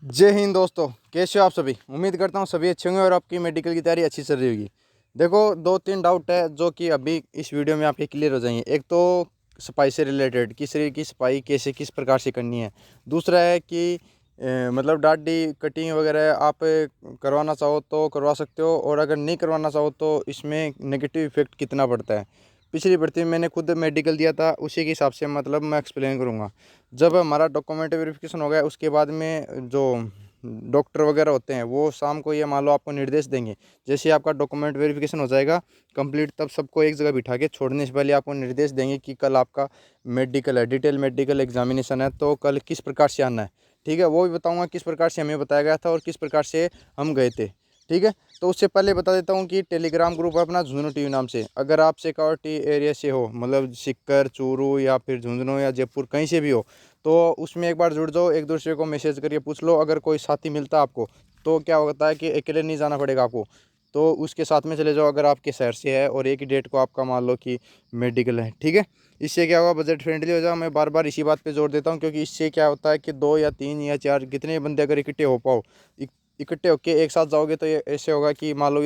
जय हिंद दोस्तों, कैसे हो आप सभी। उम्मीद करता हूँ सभी अच्छे होंगे और आपकी मेडिकल की तैयारी अच्छी चल रही होगी। देखो, दो तीन डाउट है जो कि अभी इस वीडियो में आपके क्लियर हो जाएंगे। एक तो सफाई से रिलेटेड कि शरीर की सफाई कैसे किस प्रकार से करनी है। दूसरा है कि मतलब दाढ़ी कटिंग वगैरह आप करवाना चाहो तो करवा सकते हो, और अगर नहीं करवाना चाहो तो इसमें नेगेटिव इफेक्ट कितना पड़ता है। पिछली भर्ती में मैंने खुद मेडिकल दिया था, उसी के हिसाब से मतलब मैं एक्सप्लेन करूँगा। जब हमारा डॉक्यूमेंट वेरिफिकेशन हो गया उसके बाद में जो डॉक्टर वगैरह होते हैं वो शाम को ये मान लो आपको निर्देश देंगे। जैसे आपका डॉक्यूमेंट वेरिफिकेशन हो जाएगा कंप्लीट, तब सबको एक जगह बिठा के छोड़ने से पहले आपको निर्देश देंगे कि कल आपका मेडिकल है, डिटेल मेडिकल एग्जामिनेशन है, तो कल किस प्रकार से आना है। ठीक है, वो भी बताऊंगा किस प्रकार से हमें बताया गया था और किस प्रकार से हम गए थे। ठीक है, तो उससे पहले बता देता हूँ कि टेलीग्राम ग्रुप है अपना झुंझुनू टीवी नाम से। अगर आप शेखावाटी एरिया से हो, मतलब सिक्कर, चूरू या फिर झुंझुनू या जयपुर कहीं से भी हो, तो उसमें एक बार जुड़ जाओ। एक दूसरे को मैसेज करके पूछ लो। अगर कोई साथी मिलता है आपको तो क्या होता है कि अकेले नहीं जाना पड़ेगा आपको, तो उसके साथ में चले जाओ अगर आपके शहर से है और एक ही डेट को आपका मान लो कि मेडिकल है। ठीक है, इससे क्या होगा, बजट फ्रेंडली हो जाओ। मैं बार बार इसी बात पे जोर देता हूँ क्योंकि इससे क्या होता है कि दो या तीन या चार कितने बंदे अगर इकट्ठे हो पाओ, इकट्ठे होके एक साथ जाओगे तो ये ऐसे होगा कि मान लो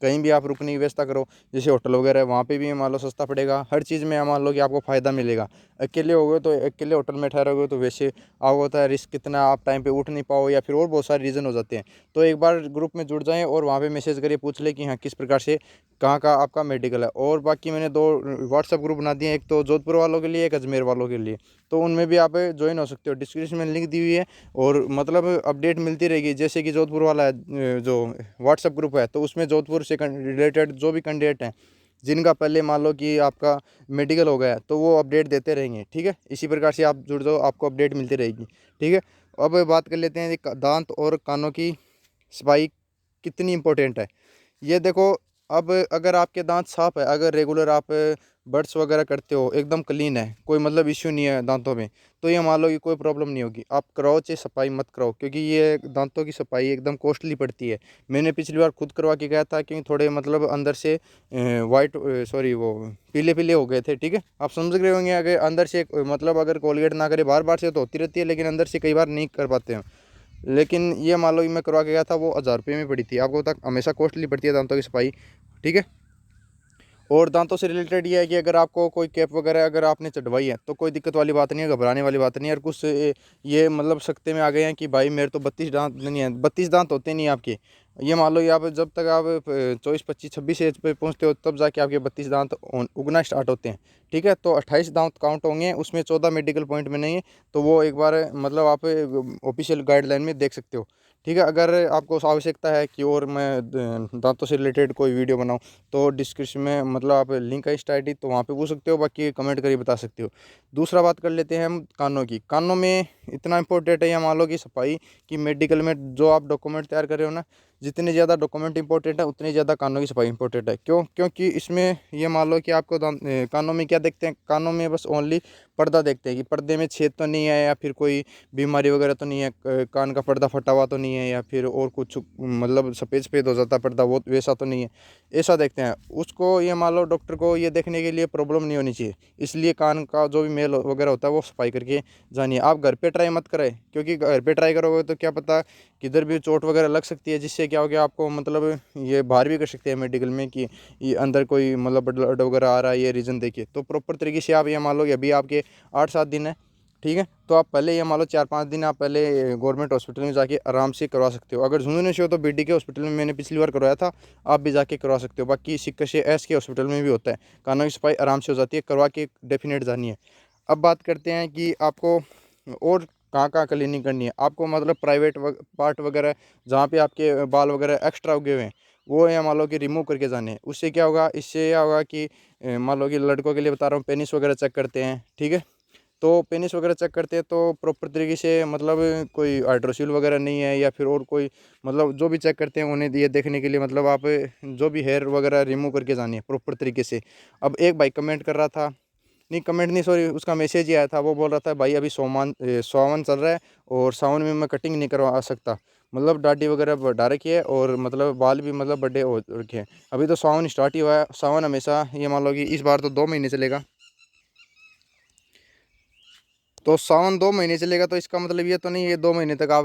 कहीं भी आप रुकने की व्यवस्था करो, जैसे होटल वगैरह, वहाँ पे भी मान लो सस्ता पड़ेगा। हर चीज़ में मान लो कि आपको फ़ायदा मिलेगा। अकेले हो गए तो अकेले होटल में ठहरोगे तो वैसे आपको होता है रिस्क कितना, आप टाइम पे उठ नहीं पाओ या फिर और बहुत सारे रीज़न हो जाते हैं। तो एक बार ग्रुप में जुड़ जाएं और वहाँ पे मैसेज करिए, पूछ ले कि हाँ किस प्रकार से कहाँ का आपका मेडिकल है। और बाकी मैंने दो व्हाट्सअप ग्रुप बना दिए, एक तो जोधपुर वालों के लिए, एक अजमेर वालों के लिए। तो उनमें भी आप ज्वाइन हो सकते हो, डिस्क्रिप्शन में लिंक दी हुई है। और मतलब अपडेट मिलती रहेगी। जैसे कि जोधपुर वाला है जो व्हाट्सअप ग्रुप है, तो उसमें जोधपुर से रिलेटेड जो भी कैंडिडेट हैं जिनका पहले मान लो कि आपका मेडिकल हो गया है, तो वो अपडेट देते रहेंगे। ठीक है, इसी प्रकार से आप जुड़ जाओ, आपको अपडेट मिलती रहेगी। ठीक है, अब बात कर लेते हैं कि दांत और कानों की सफाई कितनी इंपॉर्टेंट है। ये देखो, अब अगर आपके दांत साफ है, अगर रेगुलर आप ब्रश वगैरह करते हो, एकदम क्लीन है, कोई मतलब इश्यू नहीं है दांतों में, तो ये मान लो कि कोई प्रॉब्लम नहीं होगी। आप कराओ चाहे सफाई मत कराओ, क्योंकि ये दांतों की सफाई एकदम कॉस्टली पड़ती है। मैंने पिछली बार खुद करवा के गया था क्योंकि थोड़े मतलब अंदर से वाइट, सॉरी, वो पीले पीले हो गए थे। ठीक है, आप समझ रहे होंगे। अगर अंदर से मतलब अगर कोलगेट ना करे, बार बार से तो होती रहती है, लेकिन अंदर से कई बार नहीं कर पाते हैं। लेकिन ये मान लो कि मैं करवा के गया था, वो 1000 रुपये में पड़ी थी। आपको तक हमेशा कॉस्टली पड़ती है दांतों की सफाई। ठीक है, और दांतों से रिलेटेड ये है कि अगर आपको कोई कैप वगैरह अगर आपने चढ़वाई है तो कोई दिक्कत वाली बात नहीं है, घबराने वाली बात नहीं है। और कुछ ये मतलब सकते में आ गए हैं कि भाई मेरे तो 32 दांत नहीं है। 32 दांत होते नहीं आपके। ये मान लो ये आप जब तक आप 24 25 26 एज पे पहुंचते हो तब जाके आपके 32 दांत उगना स्टार्ट होते हैं। ठीक है, तो 28 दांत काउंट होंगे, उसमें 14 मेडिकल पॉइंट में नहीं है। तो वो एक बार मतलब आप ऑफिशियल गाइडलाइन में देख सकते हो। ठीक है, अगर आपको आवश्यकता है कि और मैं दांतों से रिलेटेड कोई वीडियो बनाऊं, तो डिस्क्रिप्शन में मतलब आप लिंक है इंस्टा आई डी, तो वहाँ पे पूछ सकते हो, बाकी कमेंट करके बता सकते हो। दूसरा बात कर लेते हैं हम कानों की। कानों में इतना इंपॉर्टेंट है, या मान लो कि सफाई कि मेडिकल में जो आप डॉक्यूमेंट तैयार कर रहे हो ना, जितने ज़्यादा डॉक्यूमेंट इंपॉर्टेंट है उतनी ज़्यादा कानों की सफाई इंपॉर्टेंट है। क्यों? क्योंकि इसमें ये मान लो कि आपको कानों में क्या देखते हैं, कानों में बस ओनली पर्दा देखते हैं कि पर्दे में छेद तो नहीं है, या फिर कोई बीमारी वगैरह तो नहीं है, कान का पर्दा फटा हुआ तो नहीं है, या फिर और कुछ मतलब सफ़ेद सफ़ेद हो जाता है पर्दा, वो वैसा तो नहीं है। ऐसा देखते हैं उसको। ये मान लो डॉक्टर को ये देखने के लिए प्रॉब्लम नहीं होनी चाहिए, इसलिए कान का जो भी मेल वगैरह होता है वो सफाई करके जानिए। आप घर पे ट्राई मत करें, क्योंकि घर पे ट्राई करोगे तो क्या पता किधर भी चोट वगैरह लग सकती है, जिससे क्या हो गया आपको मतलब ये बाहर भी कर सकते हैं मेडिकल में कि ये अंदर कोई मतलब ब्लड वगैरह आ रहा है, ये रीज़न देखिए। तो प्रॉपर तरीके से आप ये मान लो कि अभी आपके 8 7 दिन है। ठीक है, तो आप पहले ये मान लो 4 5 दिन आप पहले गवर्नमेंट हॉस्पिटल में जाके आराम से करवा सकते हो। अगर झुंझुनू से हो तो बीडी के हॉस्पिटल में मैंने पिछली बार करवाया था, आप भी जाके करवा सकते हो। बाकी सिक्कर से एस के हॉस्पिटल में भी होता है, कानों की सफाई आराम से हो जाती है, करवा के डेफिनेट जानी है। अब बात करते हैं कि आपको और कहाँ कहाँ क्लीनिंग करनी है। आपको मतलब प्राइवेट पार्ट वगैरह जहाँ पे आपके बाल वगैरह एक्स्ट्रा उगे हुए हैं, वो या मान लो कि रिमूव करके जाने हैं। उससे क्या होगा, इससे क्या होगा कि मान लो कि लड़कों के लिए बता रहा हूँ, पेनिस वगैरह चेक करते हैं। ठीक है, तो पेनिस वगैरह चेक करते हैं तो प्रॉपर तरीके से मतलब कोई हाइड्रोसील वगैरह नहीं है, या फिर और कोई मतलब जो भी चेक करते हैं उन्हें ये देखने के लिए मतलब आप जो भी हेयर वगैरह रिमूव करके जानी है प्रॉपर तरीके से। अब एक भाई कमेंट कर रहा था, नहीं कमेंट नहीं, सॉरी, उसका मैसेज ही आया था। वो बोल रहा था भाई अभी सावन चल रहा है और सावन में मैं कटिंग नहीं करवा सकता, मतलब दाढ़ी वगैरह बढ़ा रखी है और मतलब बाल भी मतलब बड़े हो रखे हैं। अभी तो सावन स्टार्ट ही हुआ है। सावन हमेशा ये मान लो कि इस बार तो 2 महीने चलेगा। तो सावन 2 महीने चलेगा, तो इसका मतलब ये तो नहीं है 2 महीने तक आप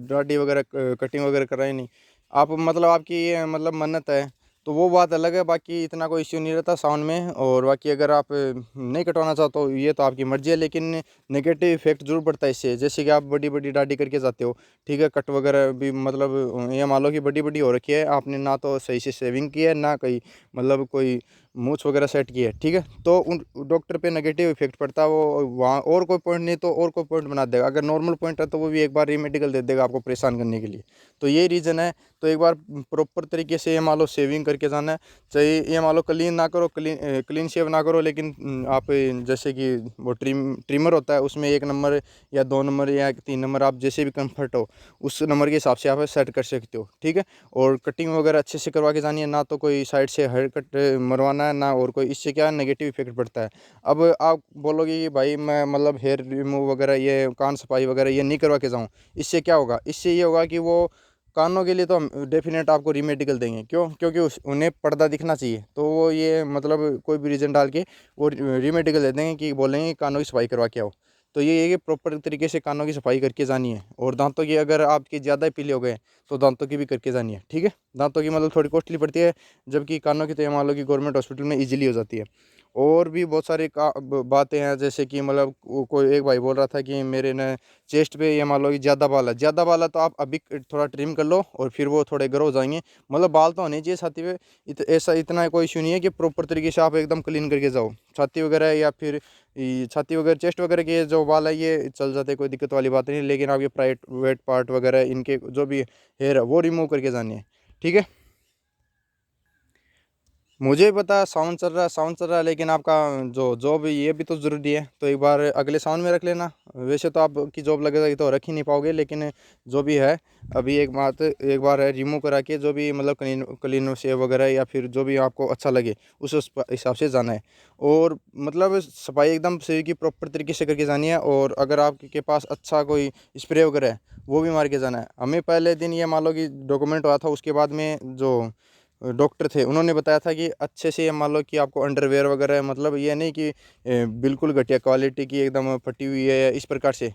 दाढ़ी वगैरह कटिंग वगैरह कराए नहीं आप, मतलब आपकी ये मतलब मन्नत है तो वो बात अलग है। बाकी इतना कोई इश्यू नहीं रहता साउंड में। और बाकी अगर आप नहीं कटवाना चाहते हो ये तो आपकी मर्जी है, लेकिन नेगेटिव इफेक्ट जरूर पड़ता है इससे। जैसे कि आप बड़ी बड़ी दाढ़ी करके जाते हो, ठीक है, कट वगैरह भी मतलब ये मान लो कि बड़ी बड़ी हो रखी है, आपने ना तो सही से शेविंग की है ना कहीं मतलब कोई मूछ वगैरह सेट की है, ठीक है, तो उन डॉक्टर पे नेगेटिव इफेक्ट पड़ता है। वो वहाँ और कोई पॉइंट नहीं तो और कोई पॉइंट बना देगा। अगर नॉर्मल पॉइंट है तो वो भी एक बार रीमेडिकल दे देगा आपको परेशान करने के लिए। तो ये रीज़न है। तो एक बार प्रॉपर तरीके से ये मान लो शेविंग करके जाना है। चाहिए ये मान लो क्लीन ना करो, क्लीन शेव ना करो, लेकिन आप जैसे कि वो ट्रिमर होता है उसमें 1 नंबर या 2 नंबर या 3 नंबर, आप जैसे भी कंफर्ट हो उस नंबर के हिसाब से आप सेट कर सकते हो, ठीक है। और कटिंग वगैरह अच्छे से करवा के जानी है, ना तो कोई साइड से हेयर कट मरवाना है ना और कोई। इससे क्या नेगेटिव इफेक्ट पड़ता है। अब आप बोलोगे कि भाई मैं मतलब हेयर रिमूव वगैरह ये कान सफाई वगैरह ये नहीं करवा के जाऊँ, इससे क्या होगा? इससे ये होगा कि वो कानों के लिए तो हम डेफिनेट आपको रीमेडिकल देंगे। क्यों? क्योंकि उन्हें पर्दा दिखना चाहिए, तो वो ये मतलब कोई भी रीज़न डाल के वो रीमेडिकल दे देंगे कि बोलेंगे कि कानों की सफाई करवा के आओ। तो ये है कि प्रॉपर तरीके से कानों की सफाई करके जानी है। और दांतों की अगर आपके ज़्यादा ही पीले हो गए तो दांतों की भी करके जानी है, ठीक है। दांतों की मतलब थोड़ी कॉस्टली पड़ती है, जबकि कानों की तो ये मान लो कि गवर्नमेंट हॉस्पिटल में ईजिली हो जाती है। और भी बहुत सारी बातें हैं, जैसे कि मतलब कोई एक भाई बोल रहा था कि मेरे न चेस्ट पे ये मान लो कि ज़्यादा बाल है तो आप अभी थोड़ा ट्रिम कर लो और फिर वो थोड़े ग्रो हो जाएंगे। मतलब बाल तो होने चाहिए छाती पे, ऐसा इतना कोई इशू नहीं है कि प्रॉपर तरीके से आप एकदम क्लीन करके जाओ। छाती वगैरह या फिर छाती वगैरह चेस्ट वगैरह के जो बाल है ये चल जाते, कोई दिक्कत वाली बात नहीं। लेकिन आप ये प्राइवेट पार्ट वगैरह इनके जो भी हेयर है वो रिमूव करके जानी है, ठीक है। मुझे भी पता है साउंड चल रहा है, लेकिन आपका जो जॉब ये भी तो ज़रूरी है। तो एक बार अगले साउंड में रख लेना। वैसे तो आपकी जॉब लगेगी तो रख ही नहीं पाओगे, लेकिन जो भी है अभी एक बार है रिमूव करा के जो भी मतलब क्लीन शेव वगैरह या फिर जो भी आपको अच्छा लगे उस हिसाब से जाना है। और मतलब सफाई एकदम सही की प्रॉपर तरीके से करके जानी है। और अगर आपके पास अच्छा कोई स्प्रे वगैरह है वो भी मार के जाना है। हमें पहले दिन ये मान लो कि डॉक्यूमेंट हुआ था, उसके बाद में जो डॉक्टर थे उन्होंने बताया था कि अच्छे से ये मान लो कि आपको अंडरवेयर वगैरह मतलब ये नहीं कि बिल्कुल घटिया क्वालिटी की एकदम फटी हुई है इस प्रकार से।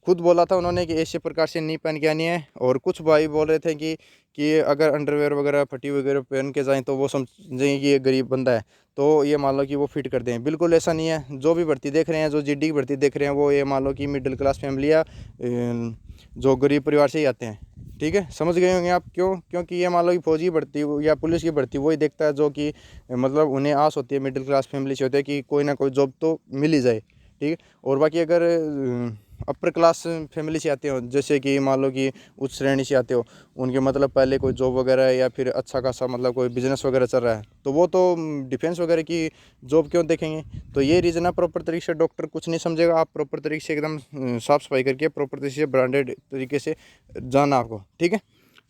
खुद बोला था उन्होंने कि ऐसे प्रकार से नहीं पहन के आनी है। और कुछ भाई बोल रहे थे कि अगर अंडरवेयर वगैरह फटी वगैरह पहन के जाएं तो वो समझेंगे कि ये गरीब बंदा है, तो ये मान लो कि वो फिट कर दें। बिल्कुल ऐसा नहीं है। जो भी भर्ती देख रहे हैं, जो जीडी की भर्ती देख रहे हैं, वो ये मान लो कि मिडिल क्लास फैमिली या जो गरीब परिवार से ही आते हैं, ठीक है। समझ गए होंगे आप क्यों? क्योंकि ये मान लो कि फौजी भर्ती या पुलिस की भर्ती वही देखता है जो कि मतलब उन्हें आस होती है, मिडिल क्लास फैमिली से होती है कि कोई ना कोई जॉब तो मिल ही जाए, ठीक है। और बाकी अगर अपर क्लास फैमिली से आते हो, जैसे कि मान लो कि उच्च श्रेणी से आते हो, उनके मतलब पहले कोई जॉब वगैरह या फिर अच्छा खासा मतलब कोई बिजनेस वगैरह चल रहा है, तो वो तो डिफेंस वगैरह की जॉब क्यों देखेंगे। तो ये रीज़न है। प्रॉपर तरीके से डॉक्टर कुछ नहीं समझेगा। आप प्रॉपर तरीके से एकदम साफ़ सफाई करके प्रॉपर तरीके से ब्रांडेड तरीके से जाना आपको, ठीक है।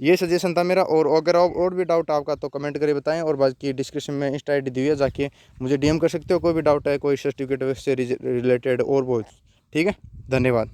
ये सजेशन था मेरा। और अगर और भी डाउट आपका तो कमेंट करके बताएं। और बाकी डिस्क्रिप्शन में इंस्टा आई डी दी है, जाके मुझे डीएम कर सकते हो। कोई भी डाउट है, कोई सर्टिफिकेट से रिलेटेड और वो, ठीक है। धन्यवाद।